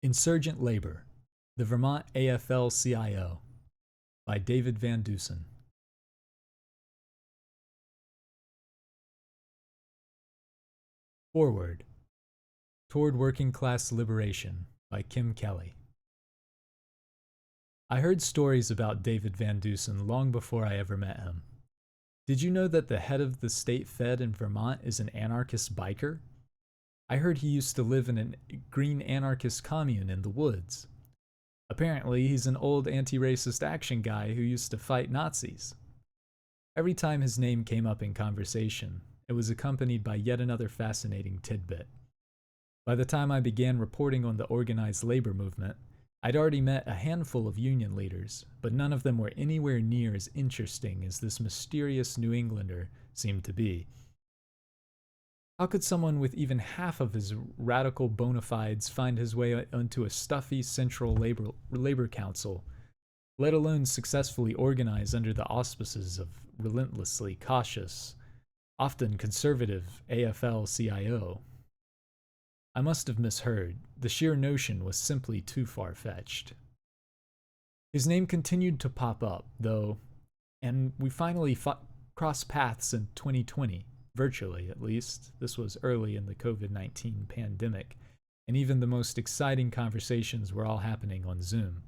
Insurgent Labor, the Vermont AFL-CIO, by David Van Duesen. Foreword, Toward Working Class Liberation, by Kim Kelly. I heard stories about David Van Duesen long before I ever met him. Did you know that the head of the state Fed in Vermont is an anarchist biker? I heard he used to live in a green anarchist commune in the woods. Apparently, he's an old anti-racist action guy who used to fight Nazis. Every time his name came up in conversation, it was accompanied by yet another fascinating tidbit. By the time I began reporting on the organized labor movement, I'd already met a handful of union leaders, but none of them were anywhere near as interesting as this mysterious New Englander seemed to be. How could someone with even half of his radical bona fides find his way onto a stuffy central labor council, let alone successfully organize under the auspices of relentlessly cautious, often conservative AFL-CIO? I must have misheard. The sheer notion was simply too far-fetched. His name continued to pop up, though, and we finally crossed paths in 2020. Virtually, at least. This was early in the COVID-19 pandemic, and even the most exciting conversations were all happening on Zoom.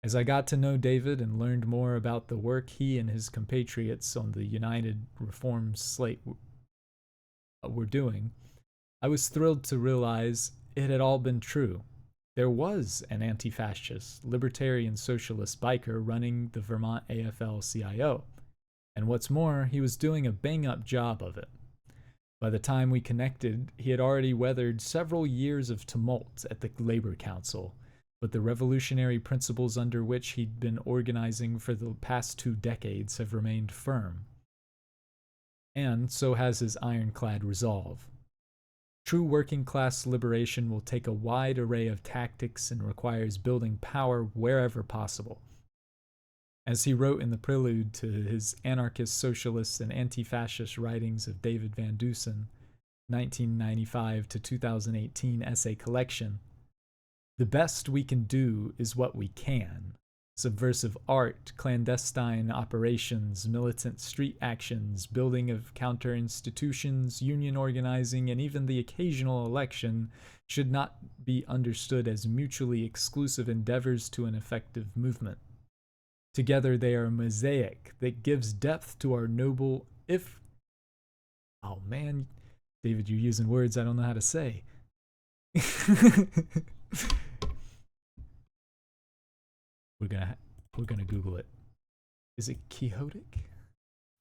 As I got to know David and learned more about the work he and his compatriots on the United Reform slate were doing, I was thrilled to realize it had all been true. There was an anti-fascist, libertarian socialist biker running the Vermont AFL-CIO. And what's more, he was doing a bang-up job of it. By the time we connected, he had already weathered several years of tumult at the Labor Council, but the revolutionary principles under which he'd been organizing for the past 2 decades have remained firm. And so has his ironclad resolve. True working-class liberation will take a wide array of tactics and requires building power wherever possible. As he wrote in the prelude to his anarchist, socialist, and anti-fascist writings of David Van Duesen, 1995 to 2018 essay collection, "The best we can do is what we can. Subversive art, clandestine operations, militant street actions, building of counter-institutions, union organizing, and even the occasional election should not be understood as mutually exclusive endeavors to an effective movement. Together they are a mosaic that gives depth to our noble Oh man, David, you're using words I don't know how to say. We're gonna Google it. Is it quixotic?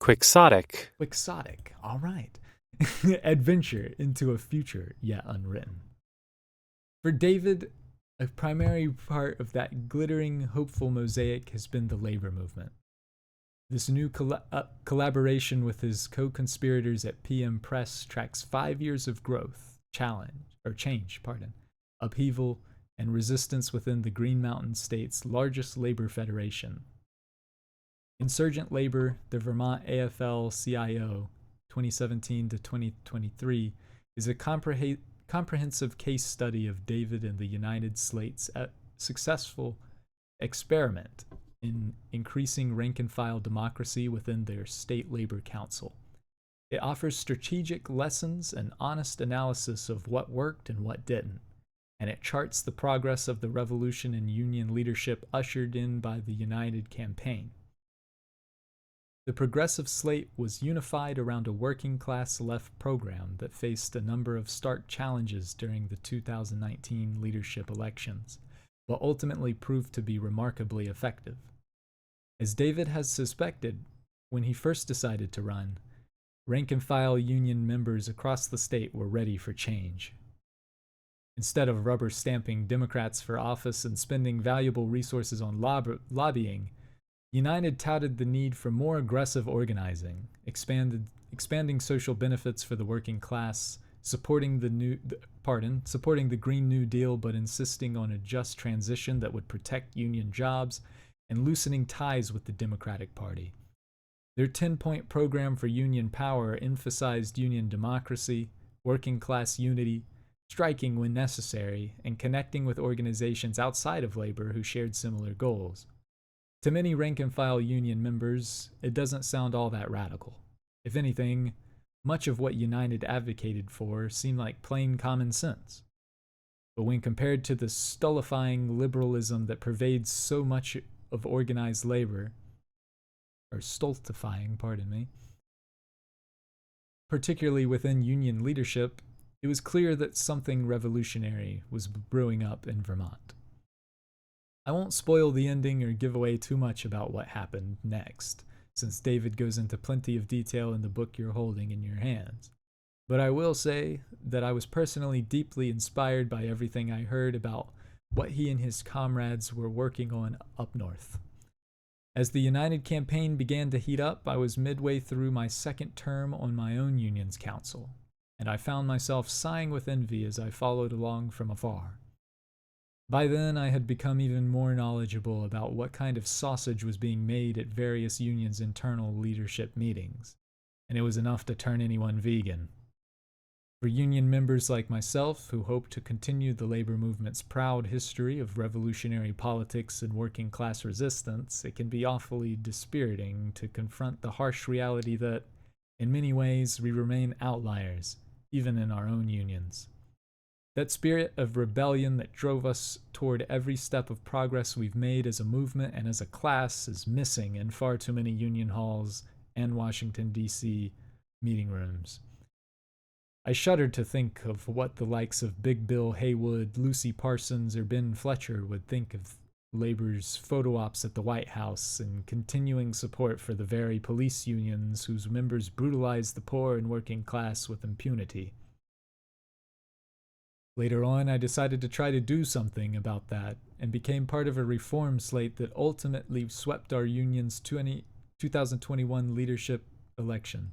Quixotic. Quixotic. All right. Adventure into a future yet unwritten. For David, a primary part of that glittering, hopeful mosaic has been the labor movement. This new collaboration with his co-conspirators at PM Press tracks 5 years of growth, change, upheaval, and resistance within the Green Mountain State's largest labor federation. Insurgent Labor, the Vermont AFL-CIO, 2017 to 2023, is a comprehensive case study of David and the United Slate's successful experiment in increasing rank-and-file democracy within their state labor council. It offers strategic lessons and honest analysis of what worked and what didn't, and it charts the progress of the revolution in union leadership ushered in by the United campaign. The Progressive Slate was unified around a working-class left program that faced a number of stark challenges during the 2019 leadership elections, but ultimately proved to be remarkably effective. As David has suspected, when he first decided to run, rank-and-file union members across the state were ready for change. Instead of rubber-stamping Democrats for office and spending valuable resources on lobbying, United touted the need for more aggressive organizing, expanding social benefits for the working class, supporting the Green New Deal but insisting on a just transition that would protect union jobs, and loosening ties with the Democratic Party. Their 10-point program for union power emphasized union democracy, working class unity, striking when necessary, and connecting with organizations outside of labor who shared similar goals. To many rank-and-file union members, it doesn't sound all that radical. If anything, much of what United advocated for seemed like plain common sense. But when compared to the stultifying liberalism that pervades so much of organized labor, or stultifying, pardon me, particularly within union leadership, it was clear that something revolutionary was brewing up in Vermont. I won't spoil the ending or give away too much about what happened next, since David goes into plenty of detail in the book you're holding in your hands. But I will say that I was personally deeply inspired by everything I heard about what he and his comrades were working on up north. As the United campaign began to heat up, I was midway through my second term on my own union's council, and I found myself sighing with envy as I followed along from afar. By then, I had become even more knowledgeable about what kind of sausage was being made at various unions' internal leadership meetings, and it was enough to turn anyone vegan. For union members like myself, who hope to continue the labor movement's proud history of revolutionary politics and working class resistance, it can be awfully dispiriting to confront the harsh reality that, in many ways, we remain outliers, even in our own unions. That spirit of rebellion that drove us toward every step of progress we've made as a movement and as a class is missing in far too many union halls and Washington, D.C. meeting rooms. I shuddered to think of what the likes of Big Bill Haywood, Lucy Parsons, or Ben Fletcher would think of labor's photo ops at the White House and continuing support for the very police unions whose members brutalized the poor and working class with impunity. Later on, I decided to try to do something about that and became part of a reform slate that ultimately swept our union's 2021 leadership election.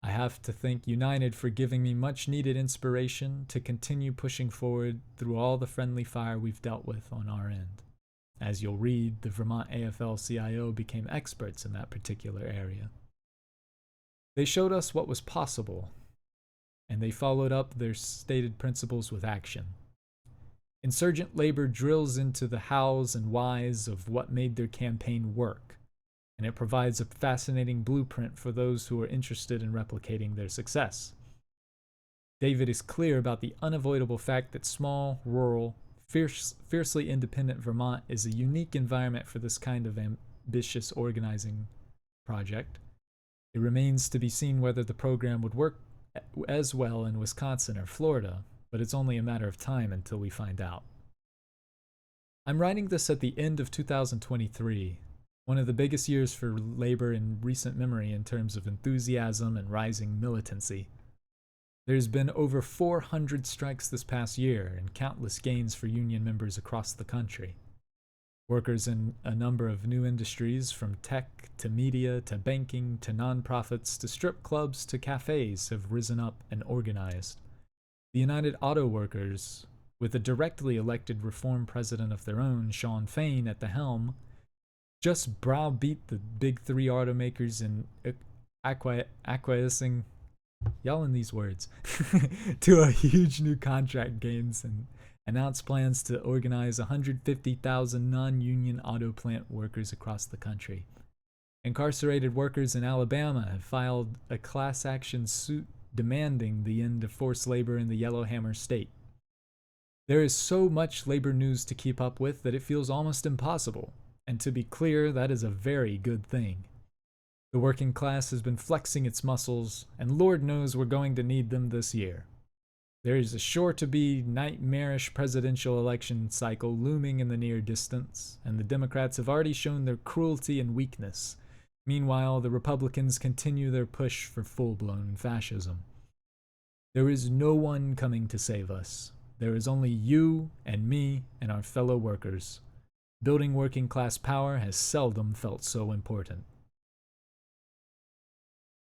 I have to thank United for giving me much needed inspiration to continue pushing forward through all the friendly fire we've dealt with on our end. As you'll read, the Vermont AFL-CIO became experts in that particular area. They showed us what was possible, and they followed up their stated principles with action. Insurgent labor drills into the hows and whys of what made their campaign work, and it provides a fascinating blueprint for those who are interested in replicating their success. David is clear about the unavoidable fact that small, rural, fiercely independent Vermont is a unique environment for this kind of ambitious organizing project. It remains to be seen whether the program would work as well in Wisconsin or Florida, but it's only a matter of time until we find out. I'm writing this at the end of 2023, one of the biggest years for labor in recent memory in terms of enthusiasm and rising militancy. There's been over 400 strikes this past year and countless gains for union members across the country. Workers in a number of new industries, from tech to media to banking to nonprofits to strip clubs to cafes, have risen up and organized. The United Auto Workers, with a directly elected reform president of their own, Shawn Fain, at the helm, just browbeat the big three automakers in acquiescing, y'all in these words, to a huge new contract gains and announced plans to organize 150,000 non-union auto plant workers across the country. Incarcerated workers in Alabama have filed a class action suit demanding the end of forced labor in the Yellowhammer state. There is so much labor news to keep up with that it feels almost impossible, and to be clear, that is a very good thing. The working class has been flexing its muscles, and Lord knows we're going to need them this year. There is a sure-to-be nightmarish presidential election cycle looming in the near distance, and the Democrats have already shown their cruelty and weakness. Meanwhile, the Republicans continue their push for full-blown fascism. There is no one coming to save us. There is only you and me and our fellow workers. Building working-class power has seldom felt so important.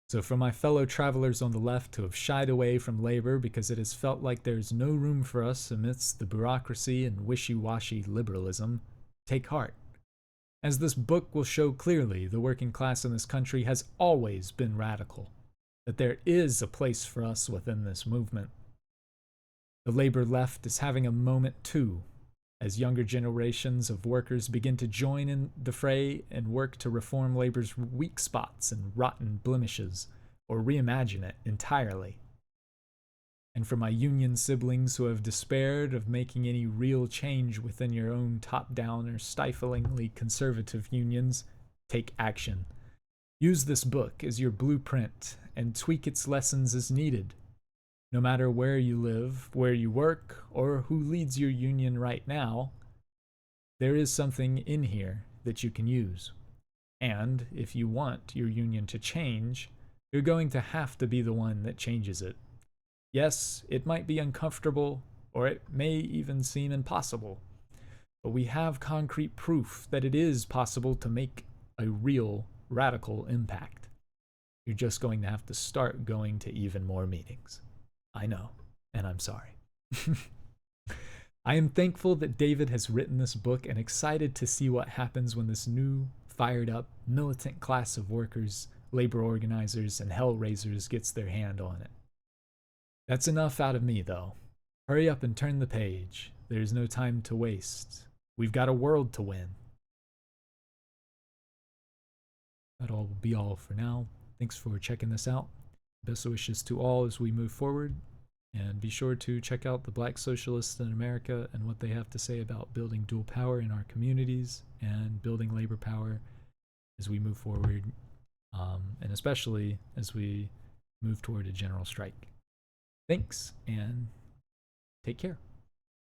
So for my fellow travelers on the left who have shied away from labor because it has felt like there is no room for us amidst the bureaucracy and wishy-washy liberalism, take heart. As this book will show clearly, the working class in this country has always been radical, that there is a place for us within this movement. The labor left is having a moment too, as younger generations of workers begin to join in the fray and work to reform labor's weak spots and rotten blemishes, or reimagine it entirely. And for my union siblings who have despaired of making any real change within your own top-down or stiflingly conservative unions, take action. Use this book as your blueprint and tweak its lessons as needed. No matter where you live, where you work, or who leads your union right now, there is something in here that you can use. And if you want your union to change, you're going to have to be the one that changes it. Yes, it might be uncomfortable, or it may even seem impossible, but we have concrete proof that it is possible to make a real, radical impact. You're just going to have to start going to even more meetings. I know, and I'm sorry. I am thankful that David has written this book and excited to see what happens when this new, fired up, militant class of workers, labor organizers, and hellraisers gets their hand on it. That's enough out of me, though. Hurry up and turn the page. There's no time to waste. We've got a world to win. That'll be all for now. Thanks for checking this out. Best wishes to all as we move forward. And be sure to check out the Black Socialists in America and what they have to say about building dual power in our communities and building labor power as we move forward, and especially as we move toward a general strike. Thanks, and take care.